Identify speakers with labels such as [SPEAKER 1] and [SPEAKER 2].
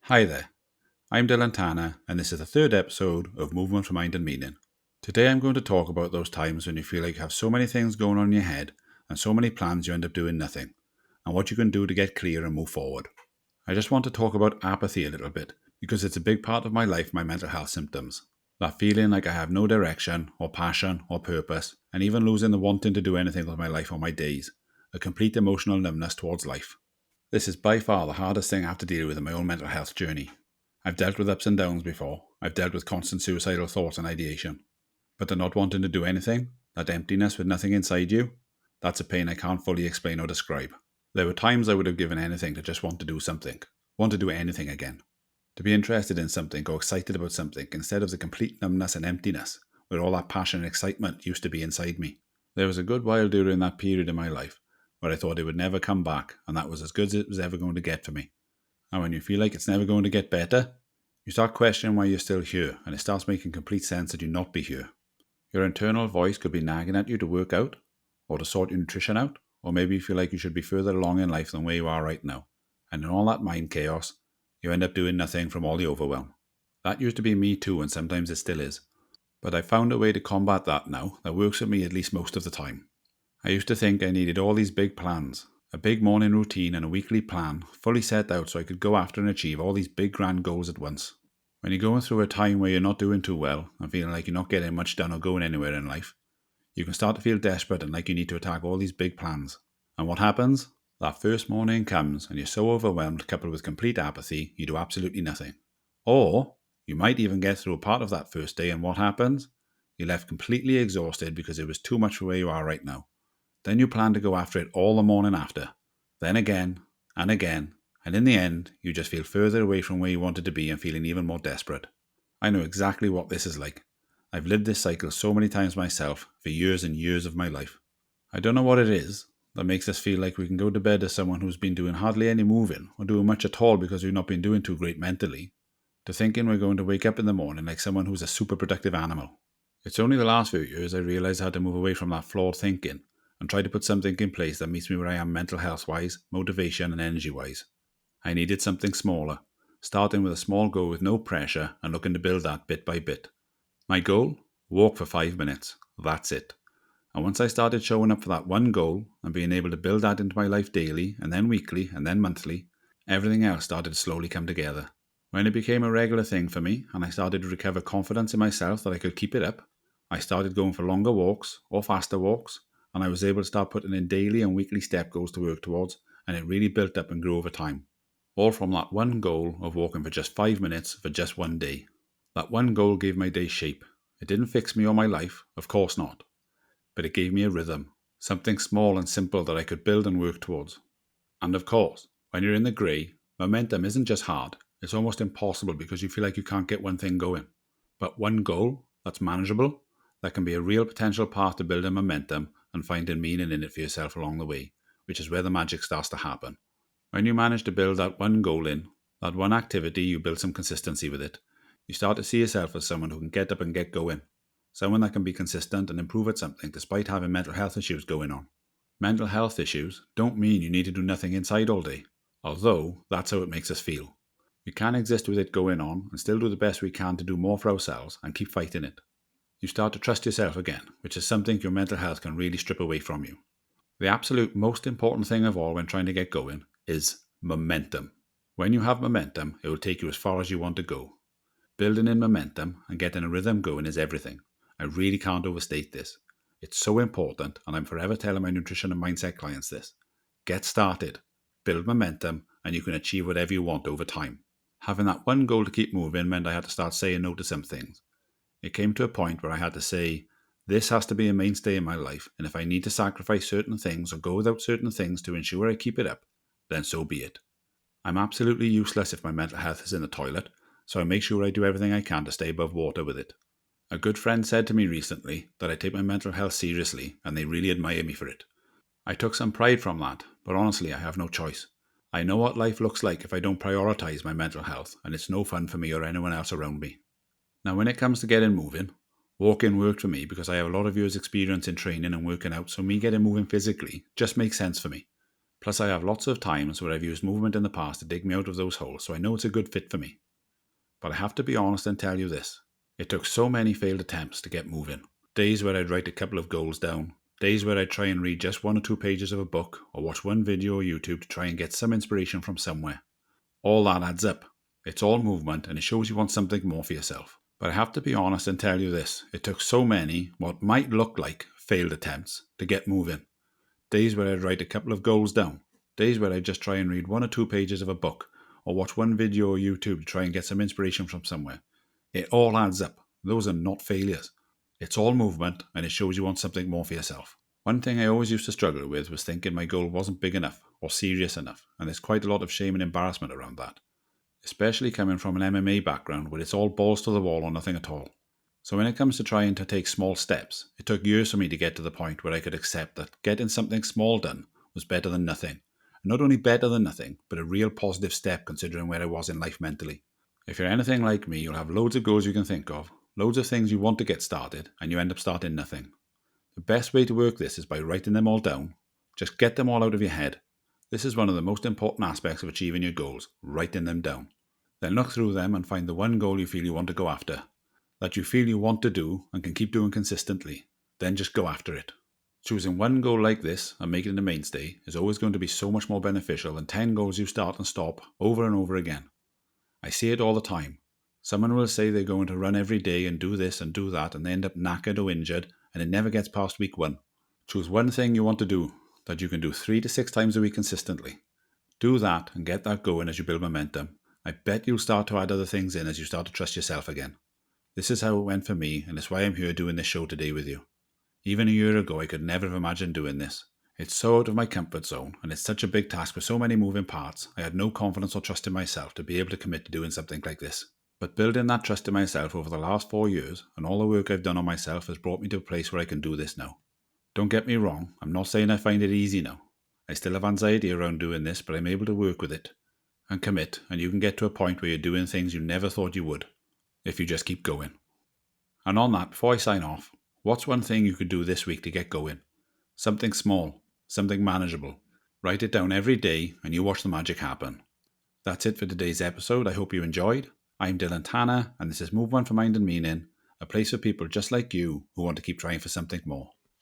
[SPEAKER 1] Hi there, I'm Dylan Tanner, and this is the third episode of Movement for Mind and Meaning. Today I'm going to talk about those times when you feel like you have so many things going on in your head and so many plans you end up doing nothing, and what you can do to get clear and move forward. I just want to talk about apathy a little bit, because it's a big part of my life, my mental health symptoms. That feeling like I have no direction, or passion, or purpose, and even losing the wanting to do anything with my life or my days. A complete emotional numbness towards life. This is by far the hardest thing I have to deal with in my own mental health journey. I've dealt with ups and downs before. I've dealt with constant suicidal thoughts and ideation. But the not wanting to do anything, that emptiness with nothing inside you, that's a pain I can't fully explain or describe. There were times I would have given anything to just want to do something, want to do anything again. To be interested in something or excited about something instead of the complete numbness and emptiness, where all that passion and excitement used to be inside me. There was a good while during that period in my life where I thought it would never come back, and that was as good as it was ever going to get for me. And when you feel like it's never going to get better, you start questioning why you're still here, and it starts making complete sense that you not be here. Your internal voice could be nagging at you to work out, or to sort your nutrition out, or maybe you feel like you should be further along in life than where you are right now. And in all that mind chaos, you end up doing nothing from all the overwhelm. That used to be me too, and sometimes it still is. But I've found a way to combat that now that works for me at least most of the time. I used to think I needed all these big plans, a big morning routine and a weekly plan, fully set out so I could go after and achieve all these big grand goals at once. When you're going through a time where you're not doing too well and feeling like you're not getting much done or going anywhere in life, you can start to feel desperate and like you need to attack all these big plans. And what happens? That first morning comes and you're so overwhelmed, coupled with complete apathy, you do absolutely nothing. Or you might even get through a part of that first day, and what happens? You're left completely exhausted because it was too much for where you are right now. Then you plan to go after it all the morning after. Then again, and again, and in the end, you just feel further away from where you wanted to be and feeling even more desperate. I know exactly what this is like. I've lived this cycle so many times myself for years and years of my life. I don't know what it is that makes us feel like we can go to bed as someone who's been doing hardly any moving or doing much at all because we've not been doing too great mentally, to thinking we're going to wake up in the morning like someone who's a super productive animal. It's only the last few years I realised I had to move away from that flawed thinking and try to put something in place that meets me where I am mental health wise, motivation and energy wise. I needed something smaller, starting with a small goal with no pressure and looking to build that bit by bit. My goal? Walk for 5 minutes. That's it. And once I started showing up for that one goal and being able to build that into my life daily and then weekly and then monthly, everything else started to slowly come together. When it became a regular thing for me and I started to recover confidence in myself that I could keep it up, I started going for longer walks or faster walks, and I was able to start putting in daily and weekly step goals to work towards, and it really built up and grew over time. All from that one goal of walking for just 5 minutes for just one day. That one goal gave my day shape. It didn't fix me or my life, of course not, but it gave me a rhythm, something small and simple that I could build and work towards. And of course, when you're in the grey, momentum isn't just hard, it's almost impossible because you feel like you can't get one thing going. But one goal that's manageable, that can be a real potential path to building momentum and finding meaning in it for yourself along the way, which is where the magic starts to happen. When you manage to build that one goal in, that one activity, you build some consistency with it. You start to see yourself as someone who can get up and get going. Someone that can be consistent and improve at something despite having mental health issues going on. Mental health issues don't mean you need to do nothing inside all day, although that's how it makes us feel. We can exist with it going on and still do the best we can to do more for ourselves and keep fighting it. You start to trust yourself again, which is something your mental health can really strip away from you. The absolute most important thing of all when trying to get going is momentum. When you have momentum, it will take you as far as you want to go. Building in momentum and getting a rhythm going is everything. I really can't overstate this. It's so important, and I'm forever telling my nutrition and mindset clients this. Get started, build momentum, and you can achieve whatever you want over time. Having that one goal to keep moving meant I had to start saying no to some things. It came to a point where I had to say, this has to be a mainstay in my life, and if I need to sacrifice certain things or go without certain things to ensure I keep it up, then so be it. I'm absolutely useless if my mental health is in the toilet, so I make sure I do everything I can to stay above water with it. A good friend said to me recently that I take my mental health seriously, and they really admire me for it. I took some pride from that, but honestly I have no choice. I know what life looks like if I don't prioritise my mental health, and it's no fun for me or anyone else around me. Now when it comes to getting moving, walking worked for me because I have a lot of years experience in training and working out, so me getting moving physically just makes sense for me. Plus I have lots of times where I've used movement in the past to dig me out of those holes, so I know it's a good fit for me. But I have to be honest and tell you this. It took so many failed attempts to get moving. Days where I'd write a couple of goals down. Days where I'd try and read just 1 or 2 pages of a book or watch one video on YouTube to try and get some inspiration from somewhere. All that adds up. It's all movement and it shows you want something more for yourself. But I have to be honest and tell you this. It took so many, what might look like failed attempts, to get moving. Days where I'd write a couple of goals down. Days where I'd just try and read 1 or 2 pages of a book or watch one video on YouTube to try and get some inspiration from somewhere. It all adds up. Those are not failures. It's all movement and it shows you want something more for yourself. One thing I always used to struggle with was thinking my goal wasn't big enough or serious enough, and there's quite a lot of shame and embarrassment around that. Especially coming from an MMA background where it's all balls to the wall or nothing at all. So when it comes to trying to take small steps, it took years for me to get to the point where I could accept that getting something small done was better than nothing. And not only better than nothing, but a real positive step considering where I was in life mentally. If you're anything like me, you'll have loads of goals you can think of, loads of things you want to get started, and you end up starting nothing. The best way to work this is by writing them all down. Just get them all out of your head. This is one of the most important aspects of achieving your goals, writing them down. Then look through them and find the one goal you feel you want to go after, that you feel you want to do and can keep doing consistently. Then just go after it. Choosing one goal like this and making it a mainstay is always going to be so much more beneficial than 10 goals you start and stop over and over again. I see it all the time. Someone will say they're going to run every day and do this and do that, and they end up knackered or injured, and it never gets past week 1. Choose one thing you want to do that you can do 3 to 6 times a week consistently. Do that and get that going as you build momentum. I bet you'll start to add other things in as you start to trust yourself again. This is how it went for me, and it's why I'm here doing this show today with you. Even a year ago, I could never have imagined doing this. It's so out of my comfort zone, and it's such a big task with so many moving parts, I had no confidence or trust in myself to be able to commit to doing something like this. But building that trust in myself over the last 4 years, and all the work I've done on myself has brought me to a place where I can do this now. Don't get me wrong, I'm not saying I find it easy now. I still have anxiety around doing this, but I'm able to work with it and commit, and you can get to a point where you're doing things you never thought you would, if you just keep going. And on that, before I sign off, what's one thing you could do this week to get going? Something small, something manageable. Write it down every day and you watch the magic happen. That's it for today's episode. I hope you enjoyed. I'm Dylan Tanner, and this is Movement for Mind and Meaning, a place for people just like you who want to keep trying for something more.